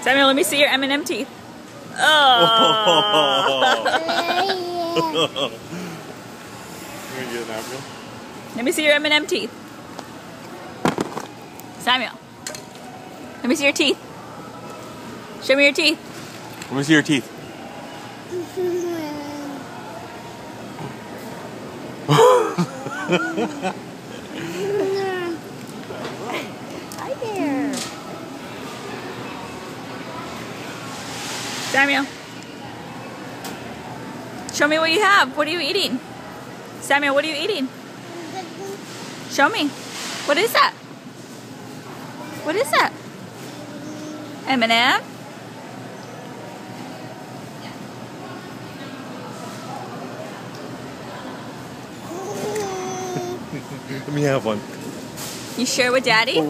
Samuel, let me see your M&M teeth. Oh. Let me see your M&M teeth. Samuel, let me see your teeth. Show me your teeth. Let me see your teeth. Hi there. Samuel, show me what you have. What are you eating? Samuel, what are you eating? Show me. What is that? What is that? M&M? Let me have one. You sure with Daddy?